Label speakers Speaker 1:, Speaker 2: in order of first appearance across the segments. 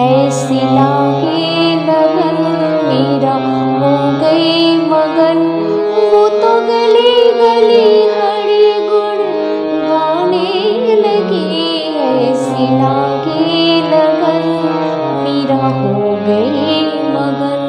Speaker 1: ऐसी लागे लगन मेरा हो गई मगन, वो तो गली गली हरि गुण गाने लगी। ऐसी लागे लगन मेरा हो गई मगन।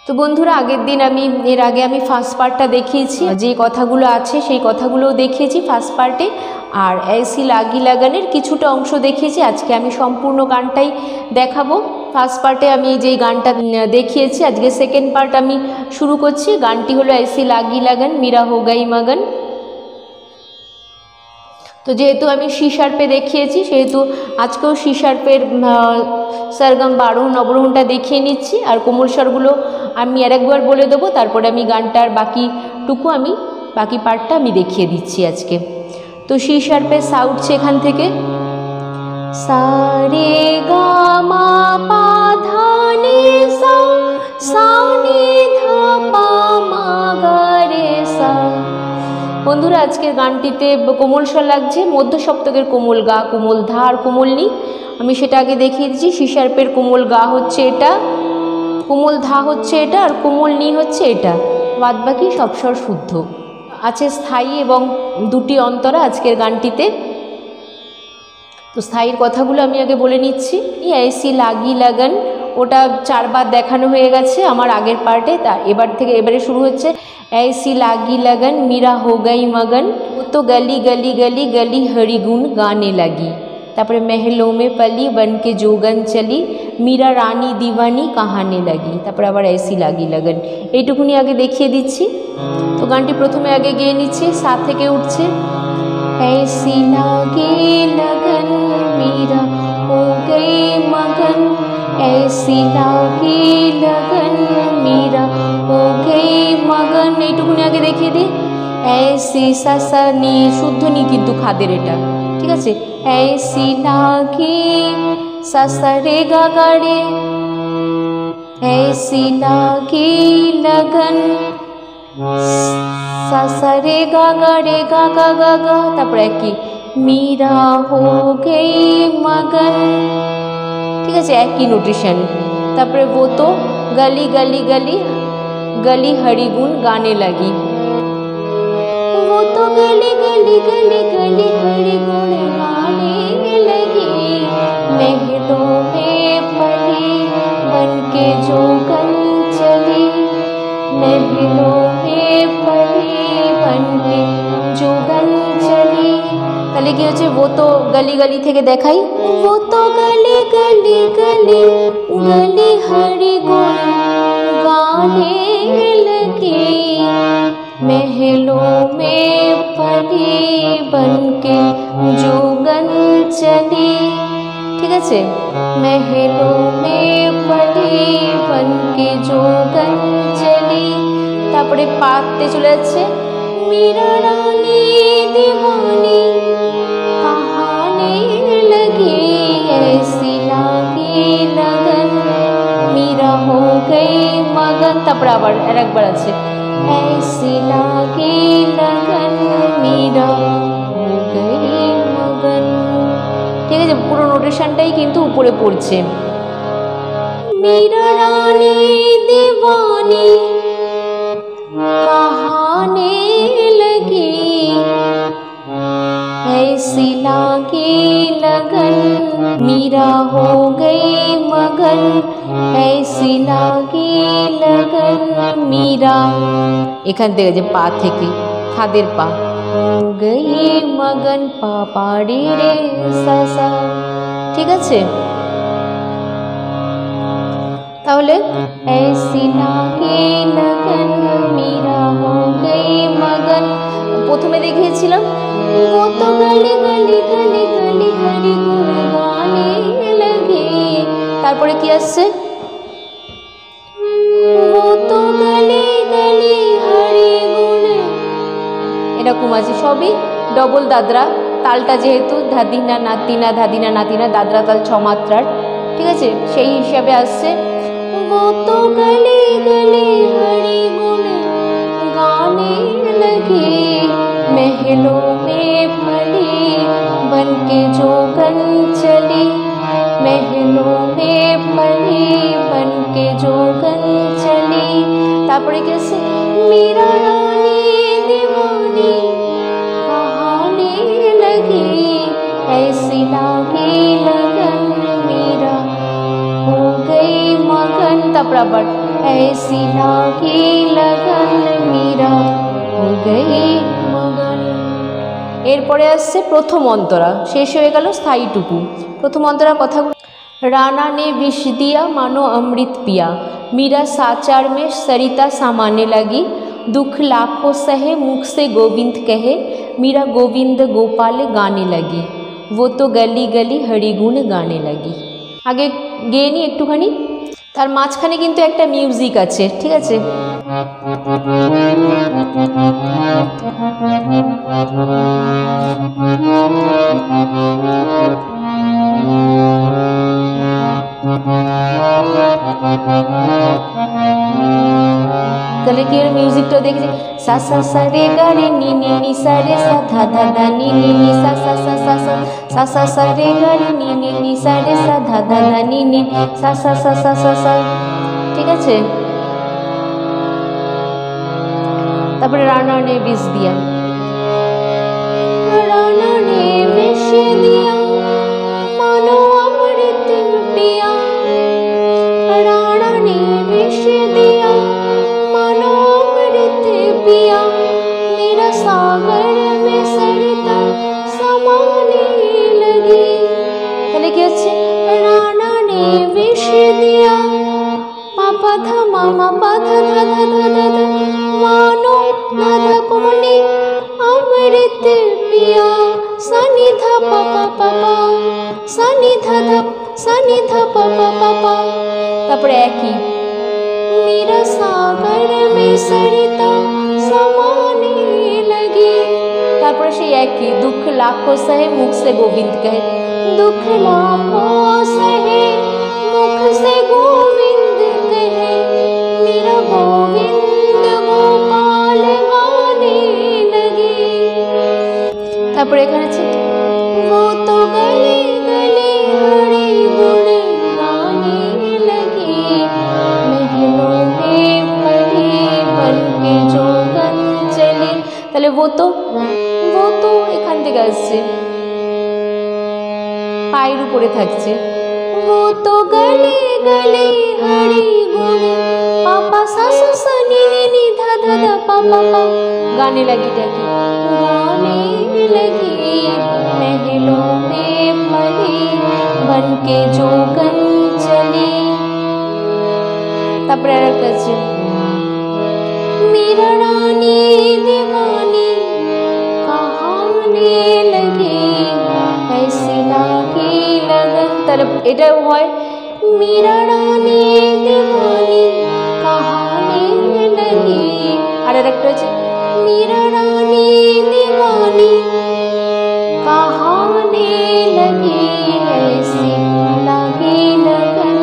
Speaker 1: তো বন্ধুরা, আগের দিন এর আগে আমি ফার্স্ট পার্টটা দেখিয়েছি, যে কথাগুলো আছে সেই কথাগুলোও দেখিয়েছি ফার্স্ট পার্টে, আর ऐसी लागी লাগানের কিছুটা অংশ দেখিয়েছি। আজকে আমি সম্পূর্ণ গানটাই দেখাবো। ফার্স্ট পার্টে আমি যেই গানটা দেখিয়েছি, আজকে সেকেন্ড পার্ট আমি শুরু করছি। গানটি হলো ऐसी लागी लगन मेरा हो गई मगन। তো যেহেতু আমি সি শার্পে দেখিয়েছি, সেহেতু আজকেও সি শার্পের সরগম বা আরোহণ অবরোহণটা দেখিয়ে নিচ্ছি, আর কোমল স্বরগুলো আমি আরেকবার বলে দেবো, তারপরে আমি গানটার বাকি পার্টটা আমি দেখিয়ে দিচ্ছি আজকে। তো সি শার্পের সা উঠছে এখান থেকে, সা রে গা মা পা ধা নি সা, সা নি ধা পা মা গা রে সা। বন্ধুরা, আজকের গানটিতে কোমল স্বর লাগছে, মধ্য সপ্তকের কোমল গা, কোমল ধা আর কোমল নি, আমি সেটা আগে দেখিয়ে দিচ্ছি। সি শার্পের কোমল গা হচ্ছে এটা, কোমল ধা হচ্ছে এটা, আর কোমল নি হচ্ছে এটা, বাদ বাকি সব স্বর শুদ্ধ আছে, স্থায়ী এবং দুটি অন্তরা আজকের গানটিতে। তো স্থায়ীর কথাগুলো আমি আগে বলে নিচ্ছি। ऐसी लागी लगन ওটা 4 বার দেখানো হয়ে গেছে আমার আগের পার্টে, তা এবারে শুরু হচ্ছে ऐसी लागी लगन मेरा हो गई मगन, तो गली गली गली गली हरि गुण गाने लगी। তারপরে महलों में पली बन के जोगन चली, मीरा रानी दीवानी कहाने लगी। তারপরে আবার ऐसी लागी लगन, এইটুকুনি আগে দেখিয়ে দিচ্ছি। তো গানটি প্রথমে আগে গেয়ে নিচ্ছি, সা থেকে উঠছে ऐसी लागे लगन मेरा हो गई मगन, ऐसी लागे लगन मेरा हो गई मगन, এইটুকুনি আগে দেখিয়ে দিই। ऐसी सा सा নি শুদ্ধ নি কিন্তু খাদের এটা, ঠিক আছে। ऐसी लागे सा सा रे गा गा रे, ऐसी लागे लगन सा सा रे गा गा रे गा गा गा गा, তারপরে কি मेरा हो गई मगन, ঠিক আছে, একই নোটেশন। তারপরে वो तो गली गली गली गली हरि गुण गाने लगी, वो तो गली गली गली गली हरि गुण गाने लगी। महलों में पली बन के जोगन चली, महलों में पली बन के जोगन चली। তাহলে কি হচ্ছে, वो तो गली गली থেকে দেখাই, वो तो गली गली गली गली हरि गुण गाने लगी, महलों में पली बन के जोगन चली, ঠিক আছে। महलों में पली बन के जोगन चली, তারপরে পাতে চলে যাচ্ছে मीरा रानी दीवानी कहाने लगी, ऐसी लागी लगन मेरा हो गई मगन। তারপরে আবার আরেকবার আছে ऐसी लागी लगन मेरा हो गई मगन, ঠিক আছে। পুরো নোটেশনটাই কিন্তু উপরে পড়ছে। मीरा रानी दीवानी कहाने लगी, ऐसी लागी लगन मेरा हो गई मगन, ऐसी लागी लगन मेरा, এখান থেকে যে পা থেকে খাদের পা, हो गई मगन पा पाड़ी रे सा सा, ঠিক আছে। তাহলে ऐसी लागे लगन मेरा हो गई मगन, প্রথমে দেখিয়েছিলাম वो तो गली गली गली गली हरि गुण गाने लगे, তারপরে কি আসছে वो तो गली गली हरि गुण, এরকম আছে, সবই ডবল দাদরা, তালটা যেহেতু ধাদিনা নাতিনা ধাদিনা নাতিনা, দাদরা তাল 6 মাত্রার, ঠিক আছে, সেই হিসাবে আসছে वो तो गली गली हरि गुण गाने लगे, महलों में पली बन के जोगन चली, महलों में पली बन के जोगन चली। तारपरे कैसे मीरा रानी दीवानी कहाने लगी, ऐसी लागी लगन मीरा हो गई मगन। তারপর ऐसी लागी लगन मीरा हो गई मगन। এরপরে আসছে প্রথম অন্তরা, শেষ হয়ে গেল স্থায়ীটুকু। প্রথম অন্তরা কথাগুলো, राणा ने विष दिया मानो अमृत पिया, मीरा साचार में सरिता समाने लगी, दुख लाखों सहे मुख से गोविंद कहे, मीरा गोविंद गोपाल गाने लगी, वो तो गली गली हरिगुण गाने लगी। आगे गेয়ে নি একটুখানি, তার মাঝখানে কিন্তু একটা মিউজিক আছে, ঠিক আছে। তাহলে কি এর মিউজিকটা দেখছি, সা সা সা রে গা রে নি নি নি সা রে সা ধা ধা ধা নি নি নি সা সা সা সা সা সা সা সা রে গা রে নি নি নি সা রে সা ধা ধা ধা নি নি সা সা সা সা সা সা, ঠিক আছে। তারপরে রানা নে বিষ দিয়া, রানা নে বিষ দিয়া মানো অমৃত পিয়া, राणा ने विष दिया मानो अमृत पिया, मेरा सागर में सरिता समाने लगी। তাহলে কি হচ্ছে, राणा ने विष दिया पापा धा मामा पा धा धा धा धा धा धा मानो धा धा कोमली अमृत पिया, सनि धा पा पा पा पा सनि धा धा सनि धा पा पा पा पा। তারপরে একই, मेरा सागर में सरिता समाने लगी। তারপরে সেই একই, दुख लाखों सहे मुख से गोविंद कहे, दुख लाखों सहे मुख से गोविंद कहे, मेरा गोविंद गोपाल गाने लगी। তারপরে এখানে আছে, वो तो गली गली हरि गुण गाने लगी, महलों में पली बन के जोगन चली। তাহলে वो तो এখান থেকে আসছে, পায়ের উপরে থাকছে, वो तो गली गली हरि गुण पापा सा सा सा नी नी नी धा धा धा पा पा पा, गाने लगी टाकी गाने लगी, महलों में पली बन के जोगन चली। তারপরে আরেকটা আছে, मीरा रानी दीवानी कहाने लगी, ऐसी लागी लगन। তাহলে এটাও হয়, मीरा रानी दीवानी कहाने लगी। আর আরেকটা আছে, मीरा रानी दीवानी कहाने लगी, ऐसी लागी लगन,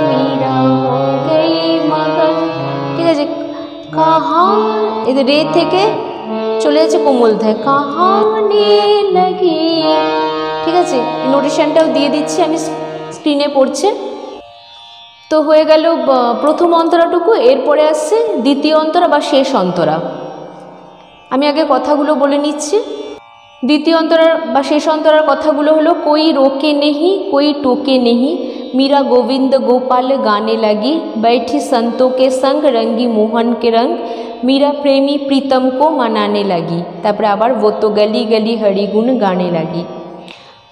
Speaker 1: मीरा हो गई मगन। ঠিক আছে, কাহা এদের রে থেকে চলে যাচ্ছে কোমল ধায়, কাহানে লাগি। ঠিক আছে, নোটেশনটাও দিয়ে দিচ্ছি আমি, স্ক্রিনে পড়ছে। তো হয়ে গেল প্রথম অন্তরাটুকু। এরপরে আসছে দ্বিতীয় অন্তরা বা শেষ অন্তরা। আমি আগে কথাগুলো বলে নিচ্ছি। দ্বিতীয় অন্তরার বা শেষ অন্তরার কথাগুলো হলো, कोई रोके नहीं कोई टोके नहीं, मीरा गोविंद गोपाल गाने लगी, बैठी संतों के संग रंगी मोहन के रंग, मीरा प्रेमी प्रीतम को मनाने लगी। তারপরে আবার वो तो गली गली हरिगुण गाने लगी।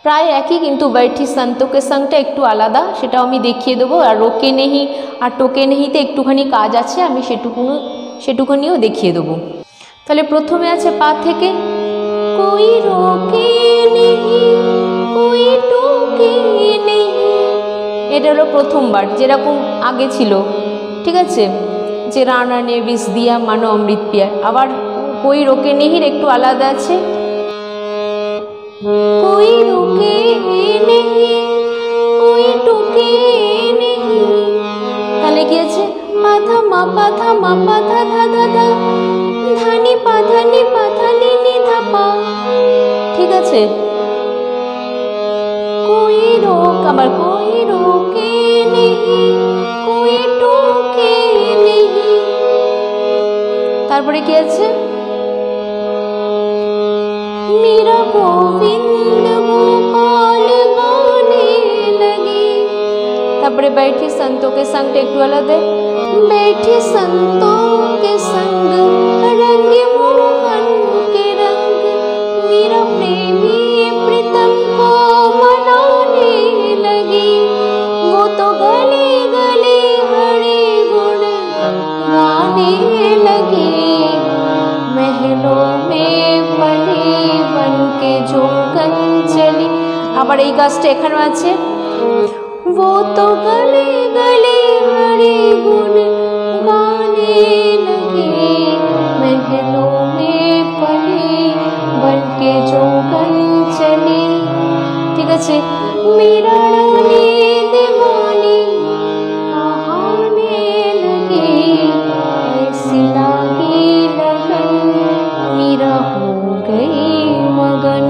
Speaker 1: প্রায় একই, কিন্তু बैठी संतों के संगটা একটু আলাদা, সেটাও আমি দেখিয়ে দেবো। আর रोके नहीं আর टोके नहींতে একটুখানি কাজ আছে, আমি সেটুকুনিও দেখিয়ে দেবো। তাহলে প্রথমে আছে পা থেকে, कोई रोके नहीं कोई टोके नहीं, এটা হলো প্রথমবার যেরকম আগে ছিল। ঠিক আছে, যে রানা নে বিষ দিয়া মানো অমৃত পিয়া। আবার कोई रोके नहीं একটু আলাদা আছে, कोई रोके नहीं कोई टोके नहीं। তাহলে কি আছে, পাধা মা পাধা মা পাধা ধা ধা ধা ধানি পাধা নি পাধা নি নি ধা পা। ঠিক আছে, আবার কোই রোকে নেহি কোই টোকে নেহি। তারপরে কি আছে, मेरा गोविंद गोपाल गाने लगे। তারপরে बैठे संतों के संग একটু আলাদা, बैठे संतों के संग रंग मोहन के रंग, मेरा प्रेमी प्रीतम को मनाने लगे। वो तो गले गले हरि गुण गाने लगे, महलों में पले बन के जो कंचली। আবার এই কাজটা এখানে আছে, वो तो गले गले हरि गुण गाने लगे, महलों में पले बन के जो कंचली। ঠিক আছে, मेरा रानी दीवानी कहाने लगे, ऐसी लागी लगन मेरा हो गई मगन।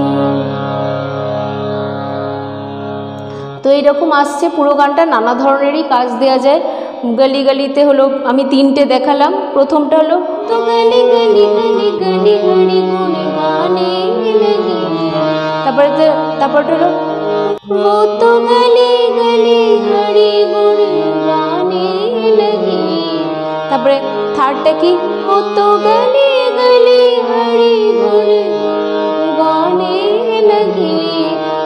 Speaker 1: তো এইরকম আসছে পুরো গানটা, নানা ধরনেরই কাজ দেওয়া যায়। গলি গলিতে হলো আমি তিনটে দেখালাম। প্রথমটা হলো তো গলি গলি গলি গলি হরি গুণ গানে লাগি, তারপরটা হলো वो तो गली गली हरि गुण गाने लगी। তারপরে থার্ডটা কি, वो तो गली गली हरि गुण गाने लगी।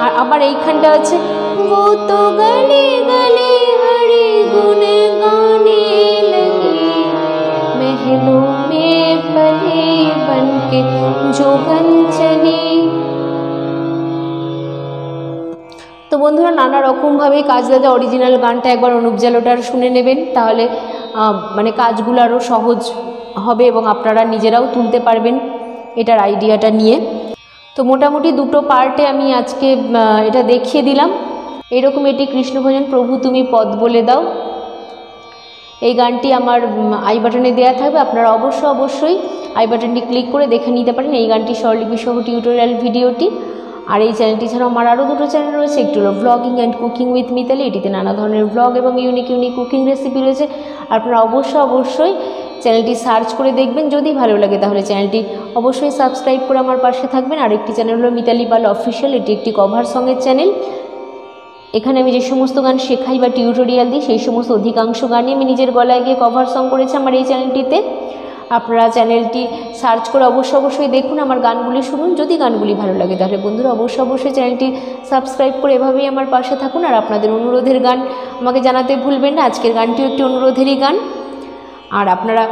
Speaker 1: আর আবার এইখানটা আছে वो तो गली गली हरि गुण गाने लगी, महलों में पले बन के जो कंचली। তো বন্ধুরা নানা রকমভাবে কাজ দাদা, অরিজিনাল গানটা একবার অনুপ জালোটার শুনে নেবেন, তাহলে মানে কাজগুলো আরও সহজ হবে এবং আপনারা নিজেরাও তুলতে পারবেন এটার আইডিয়াটা নিয়ে। তো মোটামুটি দুটো পার্টে আমি আজকে এটা দেখিয়ে দিলাম। এরকম এটি কৃষ্ণ ভজন প্রভু তুমি পদ বলে দাও, এই গানটি আমার আই বাটনে দেওয়া থাকবে, আপনারা অবশ্যই আই বাটনটি ক্লিক করে দেখে নিতে পারেন এই গানটি স্বরলিপি সহ টিউটোরিয়াল ভিডিওটি। আর এই চ্যানেলটি ছাড়াও আমার আরও দুটো চ্যানেল রয়েছে, একটি হলো blogging and cooking with Mitali, এটিতে নানা ধরনের ব্লগ এবং ইউনিক কুকিং রেসিপি রয়েছে। আপনারা অবশ্যই চ্যানেলটি সার্চ করে দেখবেন, যদি ভালো লাগে তাহলে চ্যানেলটি অবশ্যই সাবস্ক্রাইব করে আমার পাশে থাকবেন। আর একটি চ্যানেল হলো মিতালি পাল অফিসিয়াল, এটি একটি কভার সঙ্গের চ্যানেল। এখানে আমি যে সমস্ত গান শেখাই বা টিউটোরিয়াল দিই সেই সমস্ত অধিকাংশ গানই আমি নিজের গলায় গিয়ে কভার সং করেছি আমার এই চ্যানেলটিতে। আপনারা চ্যানেলটি সার্চ করে অবশ্যই দেখুন, আমার গানগুলি শুনুন। যদি গানগুলি ভালো লাগে তাহলে বন্ধুরা অবশ্যই চ্যানেলটি সাবস্ক্রাইব করে এভাবেই আমার পাশে থাকুন। আর আপনাদের অনুরোধের গান আমাকে জানাতে ভুলবেন না, আজকের গানটিও একটি অনুরোধেরই গান। আর আপনারা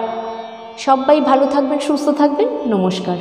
Speaker 1: সবাই ভালো থাকবেন, সুস্থ থাকবেন, নমস্কার।